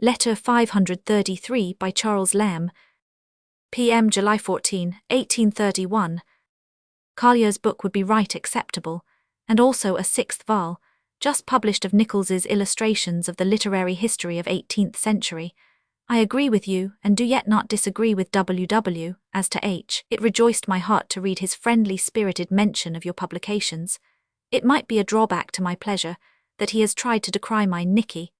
Letter 533 by Charles Lamb, p.m. July 14, 1831. Collier's book would be right acceptable, and also a sixth vol, just published of Nichols's Illustrations of the Literary History of 18th Century. I agree with you, and do yet not disagree with W.W. As to H., it rejoiced my heart to read his friendly-spirited mention of your publications. It might be a drawback to my pleasure that he has tried to decry my Nicky,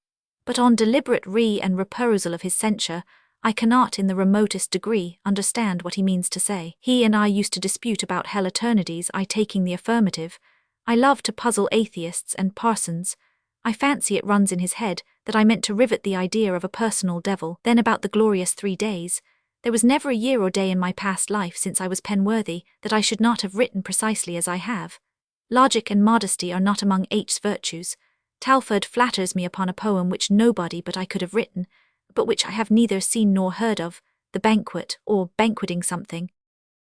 but on deliberate and reperusal of his censure, I cannot in the remotest degree understand what he means to say. He and I used to dispute about hell eternities, I taking the affirmative. I love to puzzle atheists and parsons. I fancy it runs in his head that I meant to rivet the idea of a personal devil. Then about the glorious 3 days. There was never a year or day in my past life since I was penworthy that I should not have written precisely as I have. Logic and modesty are not among H.'s virtues. Talfourd flatters me upon a poem which nobody but I could have written, but which I have neither seen nor heard of, The Banquet, or Banqueting something.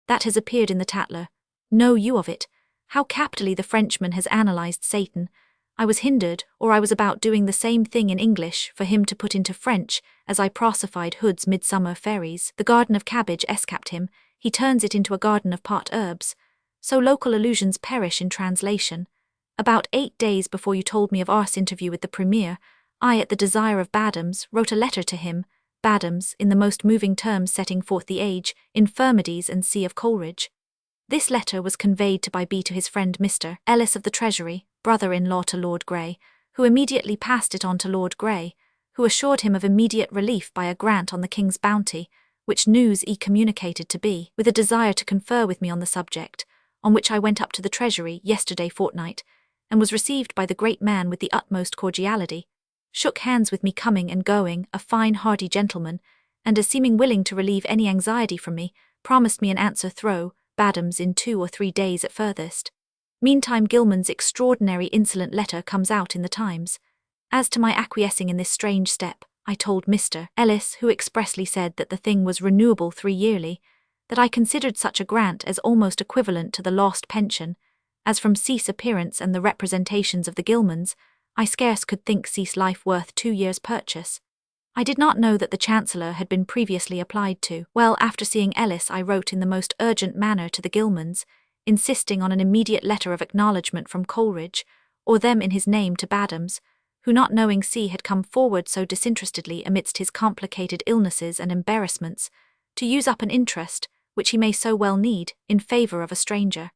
That has appeared in the Tatler. Know you of it? How capitally the Frenchman has analysed Satan. I was hindered, or I was about doing the same thing in English for him to put into French, as I prossified Hood's Midsummer Fairies. The garden of cabbage escaped him, he turns it into a garden of pot herbs. So local allusions perish in translation. About 8 days before you told me of Ar's interview with the Premier, I, at the desire of Badams, wrote a letter to him, Badams, in the most moving terms setting forth the age, infirmities and sea of Coleridge. This letter was conveyed by B to his friend Mr. Ellis of the Treasury, brother-in-law to Lord Grey, who immediately passed it on to Lord Grey, who assured him of immediate relief by a grant on the King's bounty, which news he communicated to B, with a desire to confer with me on the subject, on which I went up to the Treasury yesterday fortnight, and was received by the great man with the utmost cordiality, shook hands with me coming and going, a fine hearty gentleman, and as seeming willing to relieve any anxiety from me, promised me an answer through Badams in 2 or 3 days at furthest. Meantime Gilman's extraordinary insolent letter comes out in the Times. As to my acquiescing in this strange step, I told Mr. Ellis, who expressly said that the thing was renewable 3 yearly, that I considered such a grant as almost equivalent to the lost pension, as from Cease appearance and the representations of the Gilmans, I scarce could think Cease life worth 2 years' purchase. I did not know that the Chancellor had been previously applied to. Well, after seeing Ellis, I wrote in the most urgent manner to the Gilmans, insisting on an immediate letter of acknowledgment from Coleridge, or them in his name to Badams, who not knowing C had come forward so disinterestedly amidst his complicated illnesses and embarrassments, to use up an interest, which he may so well need, in favour of a stranger.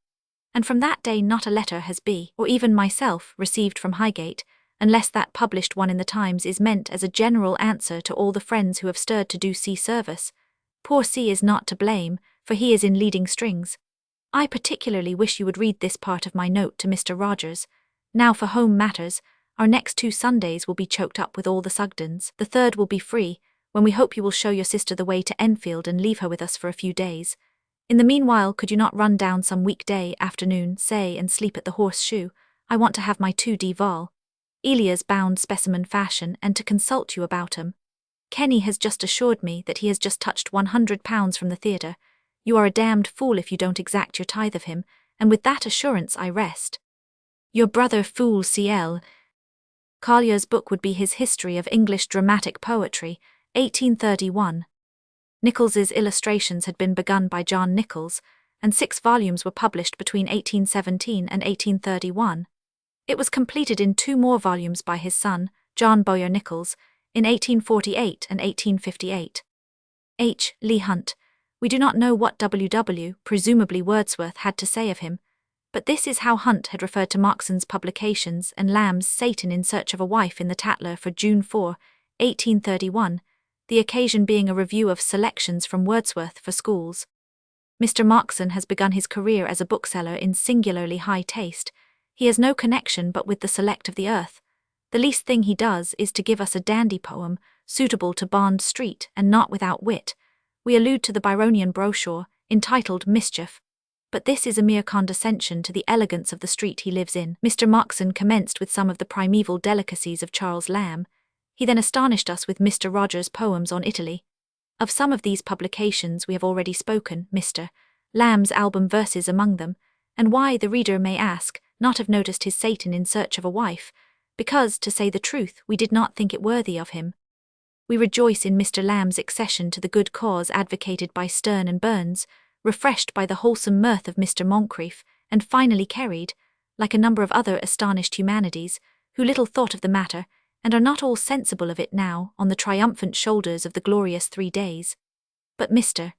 And from that day not a letter has B, or even myself, received from Highgate, unless that published one in the Times is meant as a general answer to all the friends who have stirred to do C service. Poor C is not to blame, for he is in leading strings. I particularly wish you would read this part of my note to Mr. Rogers. Now for home matters, our next 2 Sundays will be choked up with all the Sugdens. The 3rd will be free, when we hope you will show your sister the way to Enfield and leave her with us for a few days. In the meanwhile, could you not run down some weekday afternoon, say, and sleep at the Horse-Shoe? I want to have my 2d vol. Elia's bound specimen fashion, and to consult you about 'em. Kenny has just assured me that he has just touched £100 from the theatre. You are a damned fool if you don't exact your tithe of him, and with that assurance I rest. Your brother Fool C.L. Collier's book would be his History of English Dramatic Poetry, 1831. Nichols's Illustrations had been begun by John Nichols, and 6 volumes were published between 1817 and 1831. It was completed in 2 more volumes by his son, John Bowyer Nichols, in 1848 and 1858. H. Leigh Hunt. We do not know what W.W., presumably Wordsworth, had to say of him, but this is how Hunt had referred to Moxon's publications and Lamb's Satan in Search of a Wife in the Tatler for June 4, 1831, the occasion being a review of selections from Wordsworth for schools. Mr. Moxon has begun his career as a bookseller in singularly high taste. He has no connection but with the select of the earth. The least thing he does is to give us a dandy poem, suitable to Bond Street and not without wit. We allude to the Byronian brochure, entitled Mischief. But this is a mere condescension to the elegance of the street he lives in. Mr. Moxon commenced with some of the primeval delicacies of Charles Lamb. He then astonished us with Mr. Rogers' poems on Italy. Of some of these publications we have already spoken, Mr. Lamb's album verses among them, and why, the reader may ask, not have noticed his Satan in Search of a Wife, because, to say the truth, we did not think it worthy of him. We rejoice in Mr. Lamb's accession to the good cause advocated by Sterne and Burns, refreshed by the wholesome mirth of Mr. Moncrieff, and finally carried, like a number of other astonished humanities, who little thought of the matter, and are not all sensible of it now, on the triumphant shoulders of the glorious 3 days. But Mr.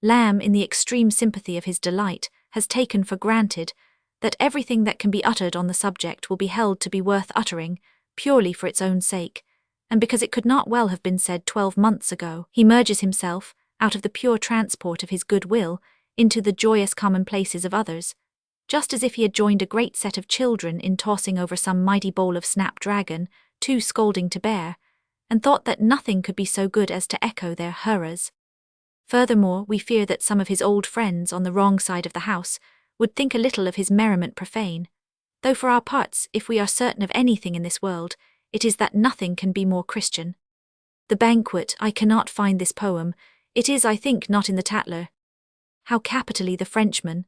Lamb, in the extreme sympathy of his delight, has taken for granted that everything that can be uttered on the subject will be held to be worth uttering, purely for its own sake, and because it could not well have been said 12 months ago, he merges himself, out of the pure transport of his good will, into the joyous commonplaces of others, just as if he had joined a great set of children in tossing over some mighty bowl of snapdragon, too scolding to bear, and thought that nothing could be so good as to echo their hurrahs. Furthermore, we fear that some of his old friends on the wrong side of the house would think a little of his merriment profane, though for our parts, if we are certain of anything in this world, it is that nothing can be more Christian. The Banquet, I cannot find this poem, it is, I think, not in the Tatler. How capitally the Frenchman,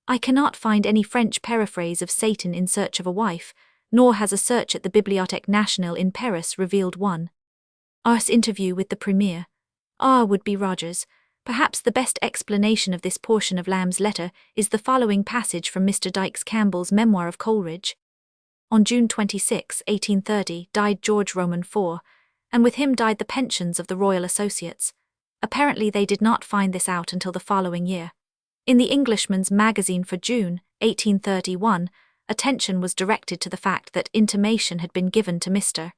I cannot find any French paraphrase of Satan in Search of a Wife, nor has a search at the Bibliothèque Nationale in Paris revealed one. Ars interview with the Premier. Would be Rogers. Perhaps the best explanation of this portion of Lamb's letter is the following passage from Mr. Dykes Campbell's Memoir of Coleridge. On June 26, 1830, died George Roman IV, and with him died the pensions of the Royal Associates. Apparently they did not find this out until the following year. In the Englishman's Magazine for June, 1831, attention was directed to the fact that intimation had been given to Mr.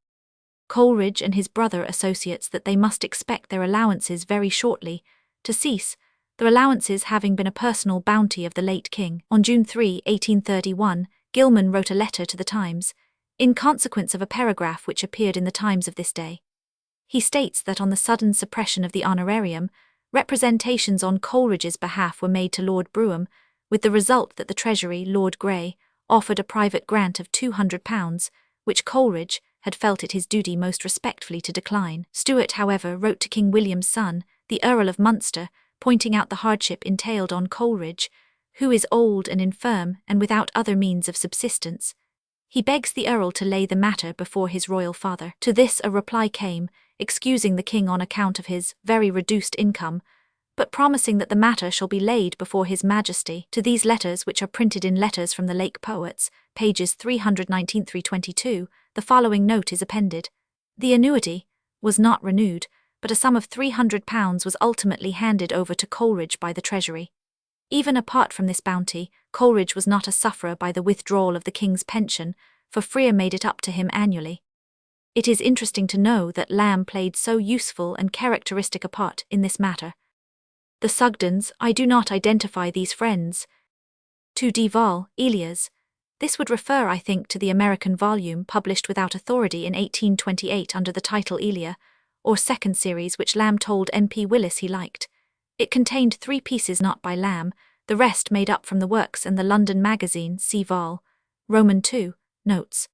Coleridge and his brother associates that they must expect their allowances very shortly to cease, their allowances having been a personal bounty of the late king. On June 3, 1831, Gilman wrote a letter to the Times, in consequence of a paragraph which appeared in the Times of this day. He states that on the sudden suppression of the honorarium, representations on Coleridge's behalf were made to Lord Brougham, with the result that the Treasury, Lord Grey, offered a private grant of £200, which Coleridge had felt it his duty most respectfully to decline. Stuart, however, wrote to King William's son, the Earl of Munster, pointing out the hardship entailed on Coleridge, who is old and infirm and without other means of subsistence. He begs the Earl to lay the matter before his royal father. To this a reply came, excusing the king on account of his very reduced income, but promising that the matter shall be laid before his Majesty. To these letters, which are printed in Letters from the Lake Poets, pages 319–322, the following note is appended. The annuity was not renewed, but a sum of £300 was ultimately handed over to Coleridge by the Treasury. Even apart from this bounty, Coleridge was not a sufferer by the withdrawal of the king's pension, for Freer made it up to him annually. It is interesting to know that Lamb played so useful and characteristic a part in this matter. The Sugdens, I do not identify these friends. To de Val, Elias. This would refer, I think, to the American volume published without authority in 1828 under the title Elia, or second series, which Lamb told N.P. Willis he liked. It contained 3 pieces not by Lamb, the rest made up from the works and the London Magazine, C. Vol. Roman II, notes.